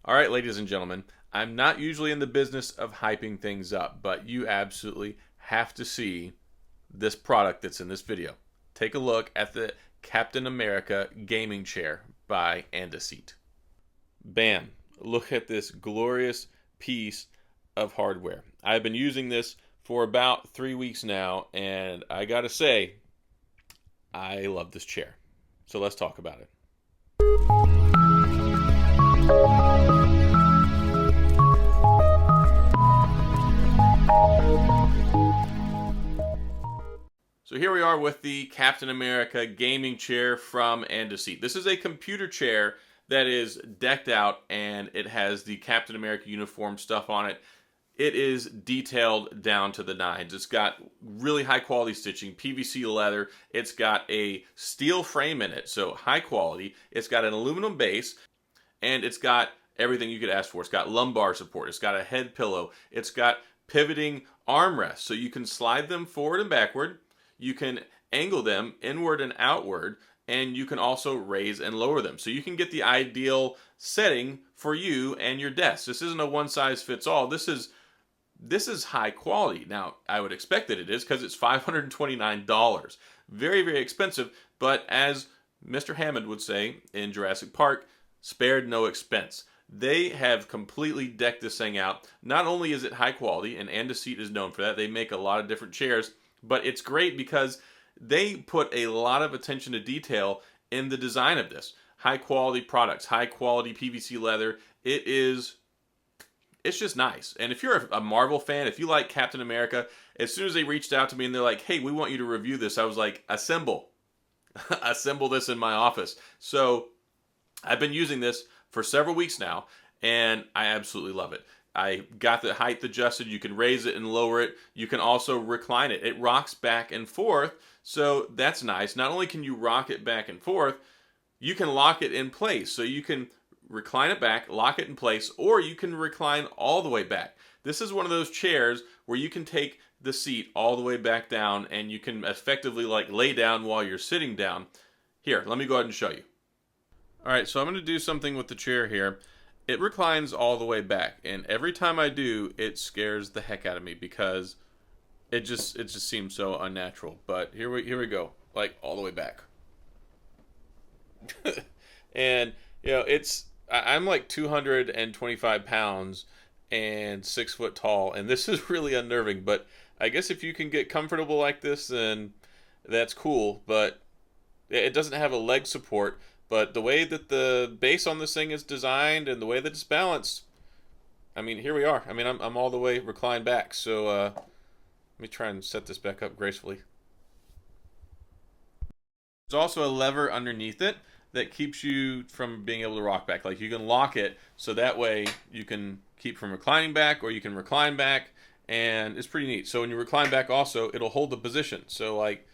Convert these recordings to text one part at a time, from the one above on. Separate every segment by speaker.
Speaker 1: All right, ladies and gentlemen, I'm not usually in the business of hyping things up, but you absolutely have to see this product that's in this video. Take a look at the Captain America gaming chair by Antiseat. Bam! Look at this glorious piece of hardware. I've been using this for about 3 weeks now, and I gotta say, I love this chair. So let's talk about it. So here we are with the Captain America gaming chair from Antiseat. This is a computer chair that is decked out and it has the Captain America uniform stuff on it. It is detailed down to the nines. It's got really high quality stitching, PVC leather. It's got a steel frame in it, so high quality. It's got an aluminum base, and it's got everything you could ask for. It's got lumbar support. It's got a head pillow. It's got pivoting armrests, so you can slide them forward and backward. You can angle them inward and outward, and you can also raise and lower them. So you can get the ideal setting for you and your desk. This isn't a one-size-fits-all. This is high quality. Now, I would expect that it is because it's $529. Very, very expensive, but as Mr. Hammond would say in Jurassic Park, spared no expense. They have completely decked this thing out. Not only is it high quality, and Antiseat is known for that, they make a lot of different chairs, but it's great because they put a lot of attention to detail in the design of this. High quality products, high quality PVC leather. It's just nice. And if you're a Marvel fan, if you like Captain America, as soon as they reached out to me and they're like, hey, we want you to review this, I was like, assemble. Assemble this in my office. So I've been using this for several weeks now, and I absolutely love it. I got the height adjusted. You can raise it and lower it. You can also recline it. It rocks back and forth, so that's nice. Not only can you rock it back and forth, you can lock it in place. So you can recline it back, lock it in place, or you can recline all the way back. This is one of those chairs where you can take the seat all the way back down, and you can effectively like lay down while you're sitting down. Here, let me go ahead and show you. All right, so I'm going to do something with the chair here. It reclines all the way back, and every time I do, it scares the heck out of me because it just seems so unnatural. But here we go, like all the way back. And I'm like 225 pounds and 6 foot tall, and this is really unnerving. But I guess if you can get comfortable like this, then that's cool. But it doesn't have a leg support. But the way that the base on this thing is designed and the way that it's balanced, I mean, here we are. I mean, I'm all the way reclined back. So let me try and set this back up gracefully. There's also a lever underneath it that keeps you from being able to rock back. Like you can lock it so that way you can keep from reclining back, or you can recline back, and it's pretty neat. So when you recline back also, it'll hold the position. So like,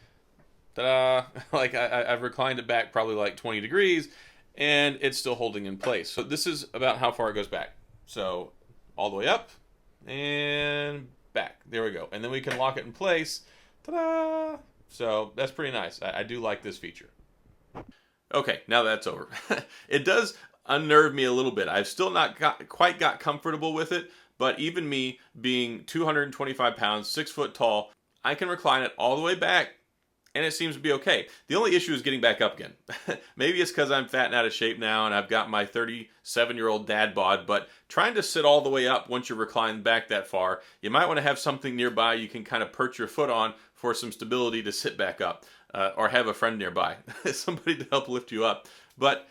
Speaker 1: ta-da! Like I've reclined it back probably like 20 degrees, and it's still holding in place. So this is about how far it goes back. So all the way up and back. There we go. And then we can lock it in place. Ta-da! So that's pretty nice. I do like this feature. Okay, now that's over. It does unnerve me a little bit. I've still not quite got comfortable with it, but even me being 225 pounds, 6 foot tall, I can recline it all the way back, and it seems to be okay. The only issue is getting back up again. Maybe it's because I'm fat and out of shape now and I've got my 37-year-old dad bod, but trying to sit all the way up once you're reclined back that far, you might want to have something nearby you can kind of perch your foot on for some stability to sit back up, or have a friend nearby, somebody to help lift you up. But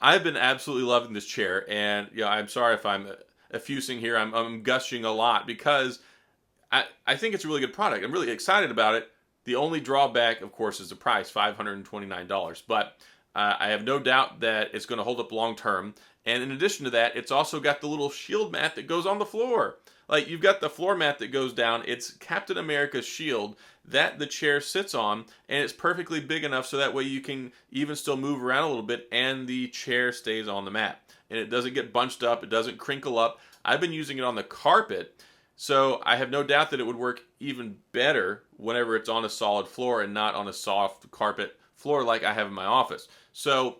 Speaker 1: I've been absolutely loving this chair, and I'm sorry if I'm effusing here. I'm gushing a lot because I think it's a really good product. I'm really excited about it. The only drawback, of course, is the price, $529. But I have no doubt that it's going to hold up long term. And in addition to that, it's also got the little shield mat that goes on the floor. Like, you've got the floor mat that goes down. It's Captain America's shield that the chair sits on, and it's perfectly big enough so that way you can even still move around a little bit, and the chair stays on the mat. And it doesn't get bunched up. It doesn't crinkle up. I've been using it on the carpet, so I have no doubt that it would work even better whenever it's on a solid floor and not on a soft carpet floor like I have in my office. So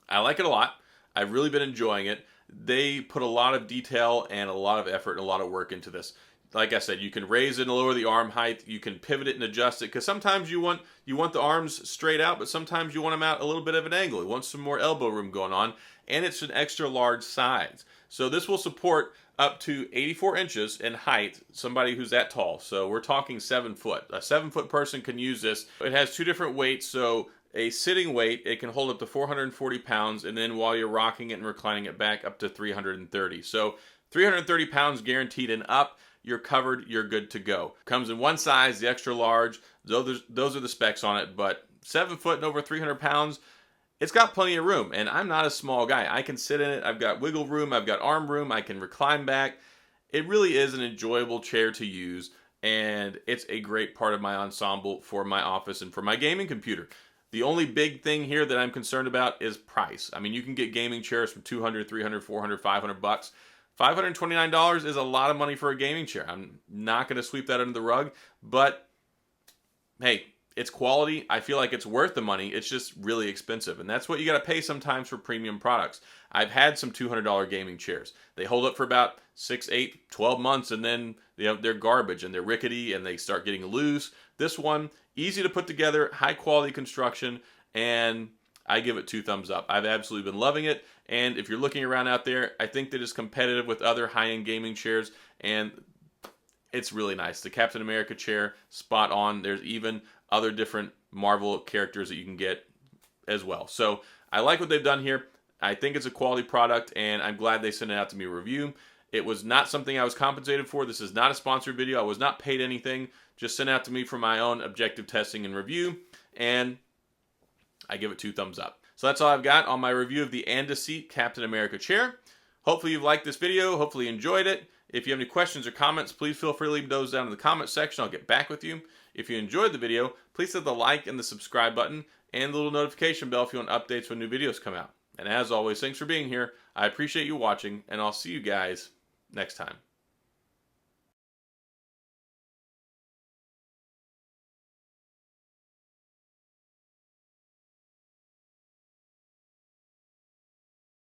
Speaker 1: I like it a lot. I've really been enjoying it. They put a lot of detail and a lot of effort and a lot of work into this. Like I said, you can raise and lower the arm height. You can pivot it and adjust it, because sometimes you want the arms straight out, but sometimes you want them out a little bit of an angle. You want some more elbow room going on, and it's an extra large size. So this will support up to 84 inches in height, somebody who's that tall. So we're talking 7 foot. A 7-foot person can use this. It has 2 different weights. So a sitting weight, it can hold up to 440 pounds, and then while you're rocking it and reclining it back, up to 330. So 330 pounds guaranteed and up. You're covered, you're good to go. Comes in one size, the extra large. Those are the specs on it, but 7 foot and over 300 pounds, it's got plenty of room, and I'm not a small guy. I can sit in it. I've got wiggle room. I've got arm room. I can recline back. It really is an enjoyable chair to use, and it's a great part of my ensemble for my office and for my gaming computer. The only big thing here that I'm concerned about is price. I mean, you can get gaming chairs from $200, $300, $400, $500. $529 is a lot of money for a gaming chair. I'm not going to sweep that under the rug, but hey, it's quality. I feel like it's worth the money. It's just really expensive, and that's what you got to pay sometimes for premium products. I've had some $200 gaming chairs. They hold up for about 6, 8, 12 months, and then they're garbage, and they're rickety, and they start getting loose. This one, easy to put together, high quality construction, and I give it 2 thumbs up. I've absolutely been loving it, and if you're looking around out there, I think that it's competitive with other high-end gaming chairs, and it's really nice. The Captain America chair, spot on. There's even other different Marvel characters that you can get as well. So I like what they've done here. I think it's a quality product, and I'm glad they sent it out to me to review. It was not something I was compensated for. This is not a sponsored video. I was not paid anything. Just sent out to me for my own objective testing and review, and I give it 2 thumbs up. So that's all I've got on my review of the And-A-Seat Captain America chair. Hopefully you've liked this video. Hopefully you enjoyed it. If you have any questions or comments, please feel free to leave those down in the comment section. I'll get back with you. If you enjoyed the video, please hit the like and the subscribe button and the little notification bell if you want updates when new videos come out. And as always, thanks for being here. I appreciate you watching, and I'll see you guys next time.